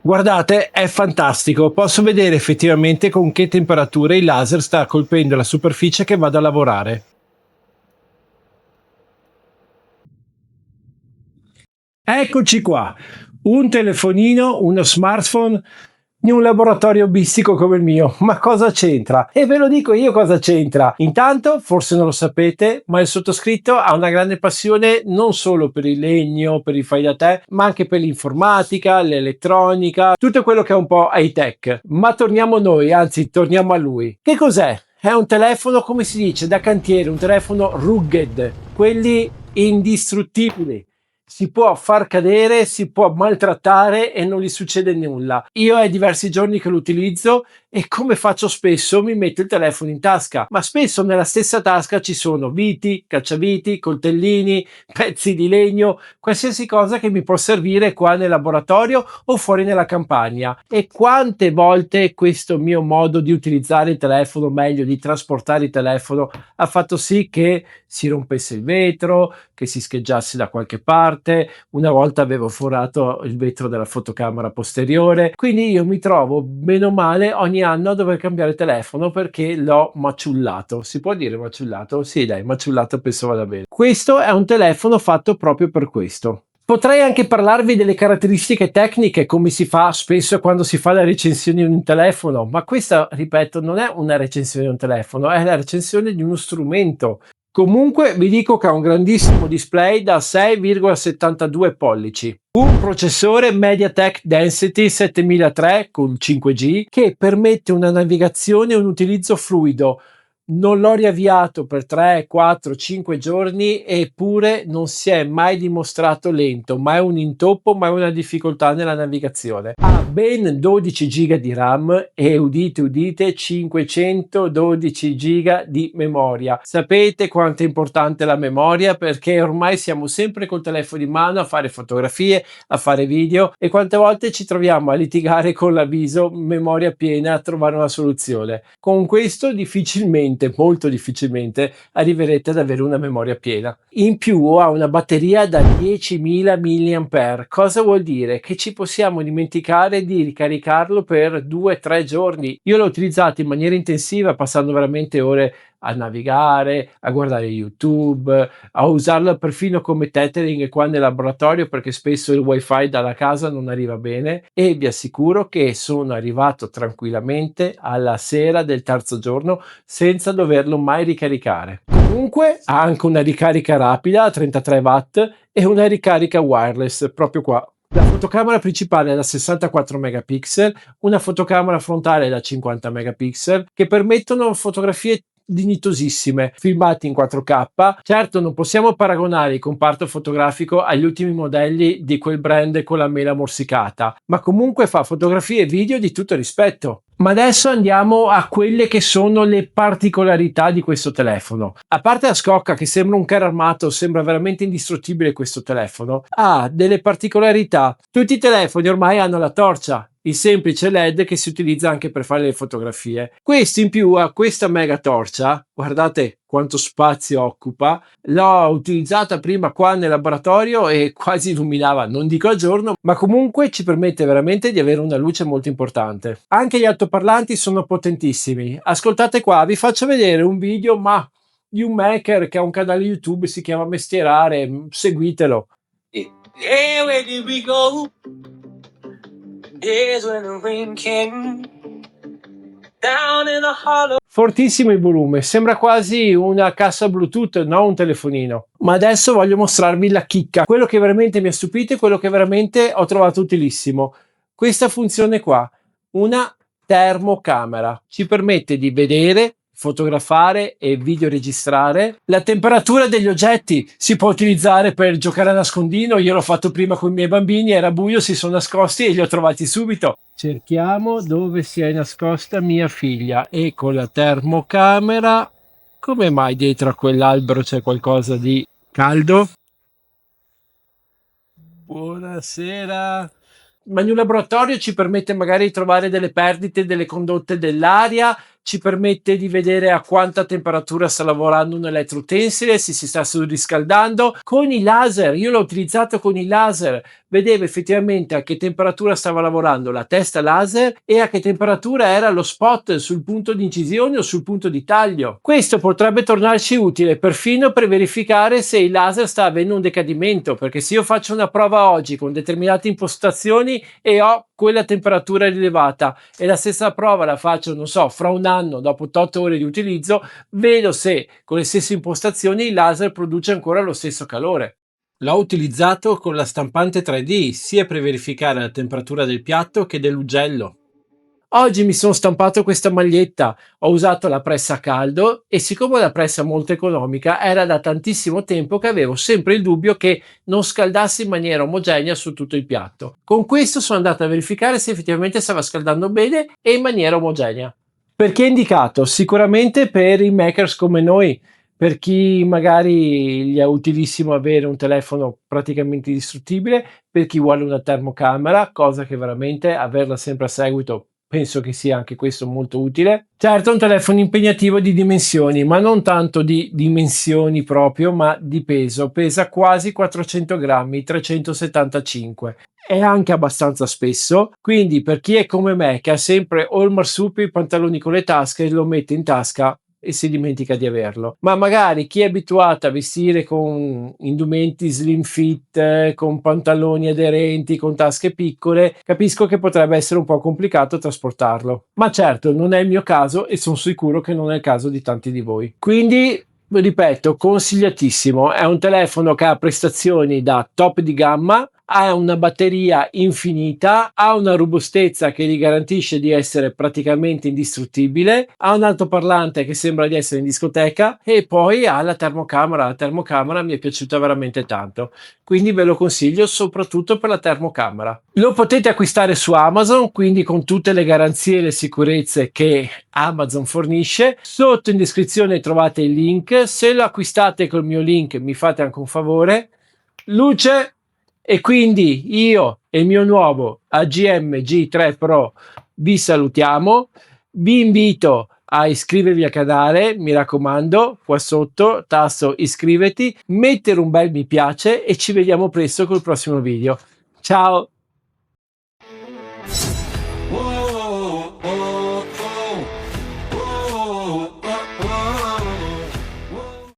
Guardate, è fantastico, posso vedere effettivamente con che temperature il laser sta colpendo la superficie che vado a lavorare. Eccoci qua, un telefonino, uno smartphone in un laboratorio hobbistico come il mio. Ma cosa c'entra? E ve lo dico io cosa c'entra. Intanto, forse non lo sapete, ma il sottoscritto ha una grande passione non solo per il legno, per i fai da te, ma anche per l'informatica, l'elettronica, tutto quello che è un po' high tech. Ma torniamo a noi, anzi torniamo a lui. Che cos'è? È un telefono, come si dice, da cantiere, un telefono rugged, quelli indistruttibili. Si può far cadere, si può maltrattare e non gli succede nulla. Io è diversi giorni che lo utilizzo e come faccio spesso mi metto il telefono in tasca, ma spesso nella stessa tasca ci sono viti, cacciaviti, coltellini, pezzi di legno, qualsiasi cosa che mi può servire qua nel laboratorio o fuori nella campagna. E quante volte questo mio modo di utilizzare il telefono, meglio di trasportare il telefono, ha fatto sì che si rompesse il vetro, che si scheggiasse da qualche parte. Una volta avevo forato il vetro della fotocamera posteriore, quindi io mi trovo bene o male ogni anno a dover cambiare telefono perché l'ho maciullato. Si può dire maciullato? Sì, dai, maciullato penso vada bene. Questo è un telefono fatto proprio per questo. Potrei anche parlarvi delle caratteristiche tecniche, come si fa spesso quando si fa la recensione di un telefono, ma questa, ripeto, non è una recensione di un telefono, è la recensione di uno strumento. Comunque vi dico che ha un grandissimo display da 6,72 pollici, un processore MediaTek Dimensity 7003 con 5G che permette una navigazione e un utilizzo fluido. Non l'ho riavviato per 3, 4, 5 giorni eppure non si è mai dimostrato lento, mai un intoppo, mai una difficoltà nella navigazione. Ha ben 12 giga di RAM e udite udite 512 giga di memoria. Sapete quanto è importante la memoria? Perché ormai siamo sempre col telefono in mano a fare fotografie, a fare video e quante volte ci troviamo a litigare con l'avviso memoria piena a trovare una soluzione. Con questo difficilmente, molto difficilmente, arriverete ad avere una memoria piena. In più ha una batteria da 10.000 mAh. Cosa vuol dire? Che ci possiamo dimenticare di ricaricarlo per 2-3 giorni. Io l'ho utilizzato in maniera intensiva, passando veramente ore a navigare, a guardare YouTube, a usarlo perfino come tethering qua nel laboratorio perché spesso il wifi dalla casa non arriva bene e vi assicuro che sono arrivato tranquillamente alla sera del terzo giorno senza doverlo mai ricaricare. Comunque ha anche una ricarica rapida a 33 watt e una ricarica wireless proprio qua. La fotocamera principale è da 64 megapixel, una fotocamera frontale da 50 megapixel che permettono fotografie dignitosissime, filmati in 4K. Certo, non possiamo paragonare il comparto fotografico agli ultimi modelli di quel brand con la mela morsicata, ma comunque fa fotografie e video di tutto rispetto. Ma adesso andiamo a quelle che sono le particolarità di questo telefono. A parte la scocca che sembra un carro armato, sembra veramente indistruttibile questo telefono, ha delle particolarità. Tutti i telefoni ormai hanno la torcia, il semplice LED che si utilizza anche per fare le fotografie. Questo in più ha questa mega torcia, guardate quanto spazio occupa, l'ho utilizzata prima qua nel laboratorio e quasi illuminava, non dico a giorno, ma comunque ci permette veramente di avere una luce molto importante. Anche gli altoparlanti sono potentissimi. Ascoltate qua, vi faccio vedere un video di un maker che ha un canale YouTube, si chiama Mestierare, seguitelo. Yeah, where did we go? Fortissimo il volume, sembra quasi una cassa Bluetooth, non un telefonino. Ma adesso voglio mostrarvi la chicca, quello che veramente mi ha stupito e quello che veramente ho trovato utilissimo. Questa funzione qua, una termocamera, ci permette di vedere, fotografare e videoregistrare la temperatura degli oggetti. Si può utilizzare per giocare a nascondino, io l'ho fatto prima con i miei bambini, era buio, si sono nascosti e li ho trovati subito. Cerchiamo dove si è nascosta mia figlia e con la termocamera, come mai dietro a quell'albero c'è qualcosa di caldo? Buonasera. Ma in un laboratorio ci permette magari di trovare delle perdite delle condotte dell'aria, ci permette di vedere a quanta temperatura sta lavorando un elettroutensile, se si sta surriscaldando. Con i laser, io l'ho utilizzato con i laser, vedeva effettivamente a che temperatura stava lavorando la testa laser e a che temperatura era lo spot sul punto di incisione o sul punto di taglio. Questo potrebbe tornarci utile perfino per verificare se il laser sta avendo un decadimento, perché se io faccio una prova oggi con determinate impostazioni e ho quella temperatura rilevata e la stessa prova la faccio, non so, fra un anno dopo 8 ore di utilizzo, vedo se con le stesse impostazioni il laser produce ancora lo stesso calore. L'ho utilizzato con la stampante 3D sia per verificare la temperatura del piatto che dell'ugello. Oggi mi sono stampato questa maglietta, ho usato la pressa a caldo e siccome la pressa è molto economica, era da tantissimo tempo che avevo sempre il dubbio che non scaldasse in maniera omogenea su tutto il piatto. Con questo sono andato a verificare se effettivamente stava scaldando bene e in maniera omogenea. Perché è indicato? Sicuramente per i makers come noi, per chi magari gli è utilissimo avere un telefono praticamente indistruttibile, per chi vuole una termocamera, cosa che veramente averla sempre a seguito penso che sia anche questo molto utile. Certo, è un telefono impegnativo di dimensioni, ma non tanto di dimensioni proprio, ma di peso. Pesa quasi 400 grammi, 375. È anche abbastanza spesso, quindi per chi è come me, che ha sempre o il marsupio, i pantaloni con le tasche, lo mette in tasca e si dimentica di averlo. Ma magari chi è abituato a vestire con indumenti slim fit, con pantaloni aderenti, con tasche piccole, capisco che potrebbe essere un po' complicato trasportarlo. Ma certo, non è il mio caso e sono sicuro che non è il caso di tanti di voi. Quindi, ripeto, consigliatissimo. È un telefono che ha prestazioni da top di gamma, ha una batteria infinita, ha una robustezza che gli garantisce di essere praticamente indistruttibile, ha un altoparlante che sembra di essere in discoteca e poi ha la termocamera. La termocamera mi è piaciuta veramente tanto, quindi ve lo consiglio soprattutto per la termocamera. Lo potete acquistare su Amazon, quindi con tutte le garanzie e le sicurezze che Amazon fornisce. Sotto in descrizione trovate il link. Se lo acquistate col mio link mi fate anche un favore. Luce. E quindi io e il mio nuovo AGM G3 Pro vi salutiamo, vi invito a iscrivervi al canale, mi raccomando, qua sotto, tasto iscriviti, mettere un bel mi piace e ci vediamo presto col prossimo video. Ciao!